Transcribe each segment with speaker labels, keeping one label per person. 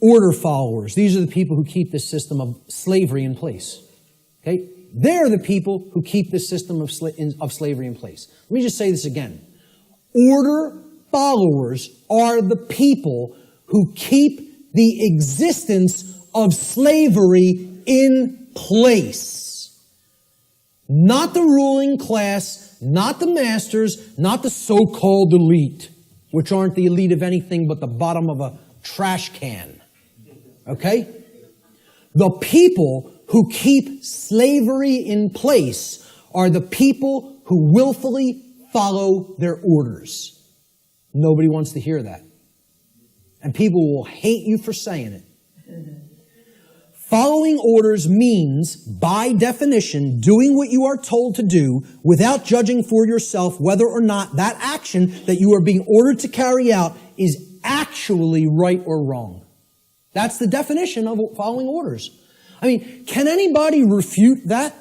Speaker 1: order followers. These are the people who keep this system of slavery in place. Okay? They're the people who keep this system of slavery in place. Let me just say this again. Order followers are the people who keep the existence of slavery in place. Not the ruling class, not the masters, not the so-called elite, which aren't the elite of anything but the bottom of a trash can. Okay? The people who keep slavery in place are the people who willfully follow their orders. Nobody wants to hear that. And people will hate you for saying it. Following orders means, by definition, doing what you are told to do without judging for yourself whether or not that action that you are being ordered to carry out is actually right or wrong. That's the definition of following orders. I mean, can anybody refute that?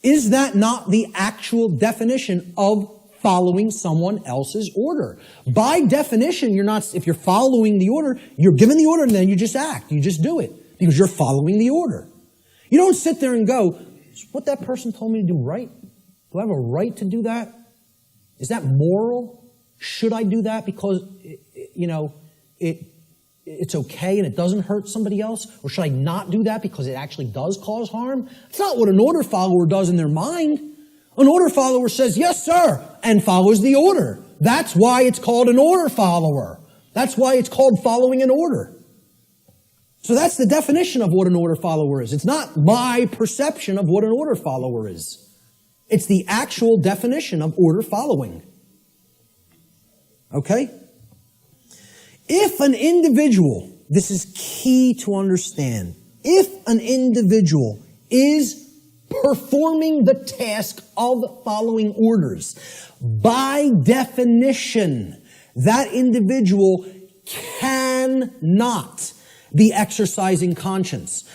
Speaker 1: Is that not the actual definition of following someone else's order? By definition, if you're following the order, you're given the order and then you just act. You just do it because you're following the order. You don't sit there and go, is what that person told me to do right? Do I have a right to do that? Is that moral? Should I do that because, it's okay and it doesn't hurt somebody else? Or should I not do that because it actually does cause harm? It's not what an order follower does in their mind. An order follower says, yes, sir, and follows the order. That's why it's called an order follower. That's why it's called following an order. So that's the definition of what an order follower is. It's not my perception of what an order follower is. It's the actual definition of order following. Okay? If an individual, this is key to understand, if an individual is performing the task of following orders, by definition, that individual cannot be exercising conscience.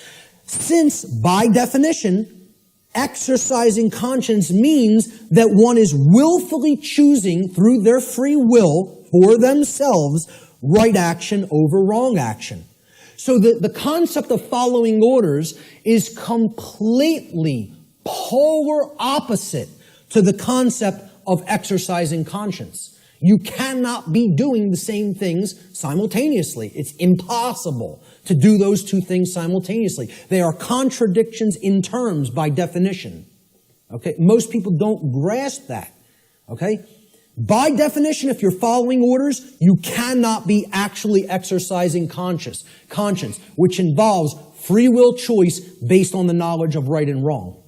Speaker 1: Since, by definition, exercising conscience means that one is willfully choosing through their free will for themselves right action over wrong action. So the concept of following orders is completely polar opposite to the concept of exercising conscience. You cannot be doing the same things simultaneously. It's impossible to do those two things simultaneously. They are contradictions in terms by definition. Okay? Most people don't grasp that. Okay? By definition, if you're following orders, you cannot be actually exercising conscience, which involves free will choice based on the knowledge of right and wrong.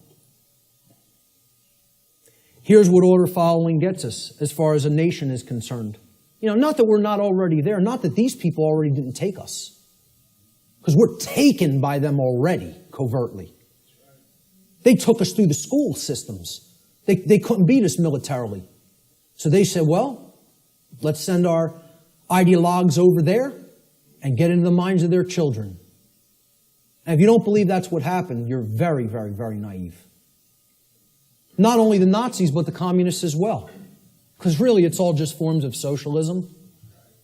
Speaker 1: Here's what order following gets us as far as a nation is concerned. Not that we're not already there, not that these people already didn't take us, because we're taken by them already, covertly. They took us through the school systems. They couldn't beat us militarily. So they said, well, let's send our ideologues over there and get into the minds of their children. And if you don't believe that's what happened, you're very, very, very naive. Not only the Nazis, but the communists as well. Because really, it's all just forms of socialism.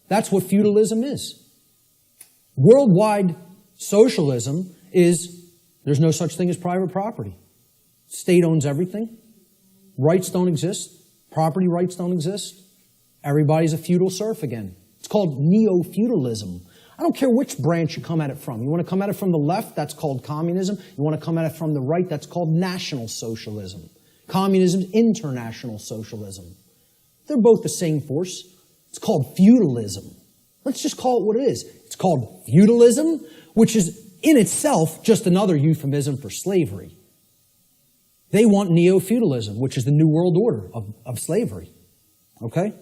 Speaker 1: That's what feudalism is. Worldwide socialism is, there's no such thing as private property. State owns everything. Rights don't exist. Property rights don't exist. Everybody's a feudal serf again. It's called neo-feudalism. I don't care which branch you come at it from. You want to come at it from the left, that's called communism. You want to come at it from the right, that's called National Socialism. Communism is international socialism. They're both the same force. It's called feudalism. Let's just call it what it is. It's called feudalism, which is in itself just another euphemism for slavery. They want neo-feudalism, which is the new world order of slavery. Okay?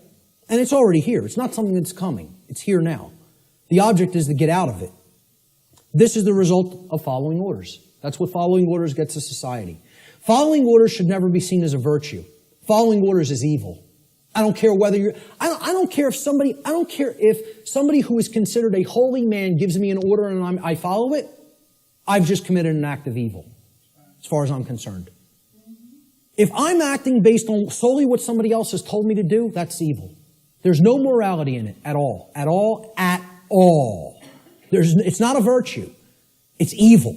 Speaker 1: And it's already here. It's not something that's coming. It's here now. The object is to get out of it. This is the result of following orders. That's what following orders gets a society. Following orders should never be seen as a virtue. Following orders is evil. I don't care whether you're, I don't care if somebody who is considered a holy man gives me an order and I follow it, I've just committed an act of evil, as far as I'm concerned. If I'm acting based on solely what somebody else has told me to do, that's evil. There's no morality in it at all. At all. At all. It's not a virtue. It's evil.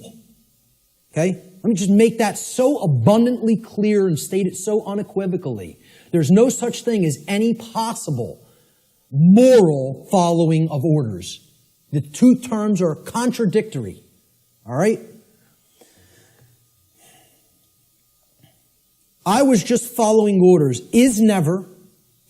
Speaker 1: Okay? Let me just make that so abundantly clear and state it so unequivocally. There's no such thing as any possible moral following of orders. The two terms are contradictory. All right? I was just following orders is never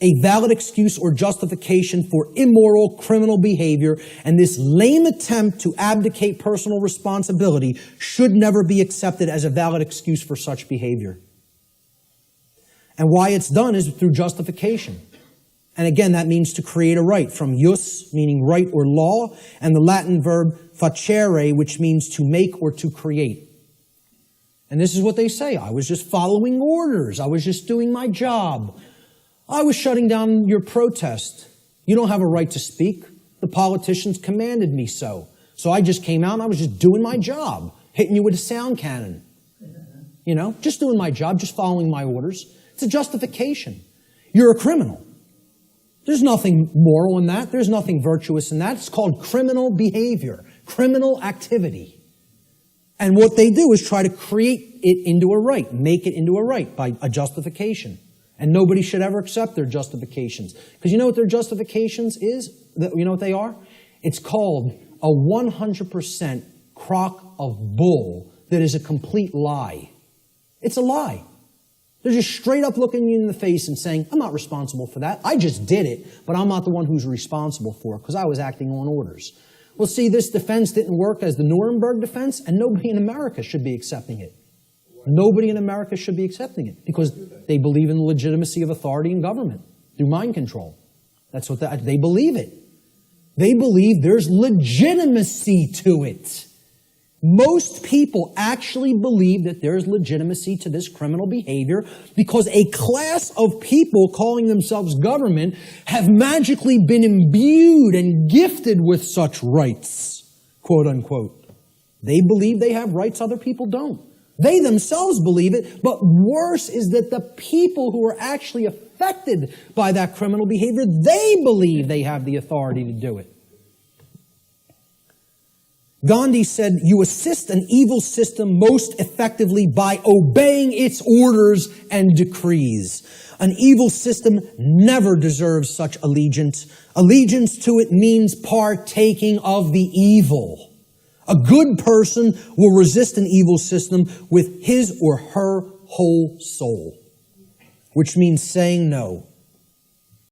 Speaker 1: a valid excuse or justification for immoral criminal behavior, and this lame attempt to abdicate personal responsibility should never be accepted as a valid excuse for such behavior. And why it's done is through justification. And again, that means to create a right, from jus, meaning right or law, and the Latin verb facere, which means to make or to create. And this is what they say. I was just following orders. I was just doing my job. I was shutting down your protest. You don't have a right to speak. The politicians commanded me so. So I just came out and I was just doing my job, hitting you with a sound cannon. You know, just doing my job, just following my orders. It's a justification. You're a criminal. There's nothing moral in that. There's nothing virtuous in that. It's called criminal behavior, criminal activity. And what they do is try to create it into a right, make it into a right by a justification. And nobody should ever accept their justifications. Because you know what their justifications is? You know what they are? It's called a 100% crock of bull that is a complete lie. It's a lie. They're just straight up looking you in the face and saying, I'm not responsible for that. I just did it, but I'm not the one who's responsible for it because I was acting on orders. Well, see, this defense didn't work as the Nuremberg defense, and nobody in America should be accepting it. Nobody in America should be accepting it because they believe in the legitimacy of authority and government through mind control. That's what they believe it. They believe there's legitimacy to it. Most people actually believe that there's legitimacy to this criminal behavior because a class of people calling themselves government have magically been imbued and gifted with such rights, quote unquote. They believe they have rights other people don't. They themselves believe it, but worse is that the people who are actually affected by that criminal behavior, they believe they have the authority to do it. Gandhi said, you assist an evil system most effectively by obeying its orders and decrees. An evil system never deserves such allegiance. Allegiance to it means partaking of the evil. A good person will resist an evil system with his or her whole soul, which means saying no.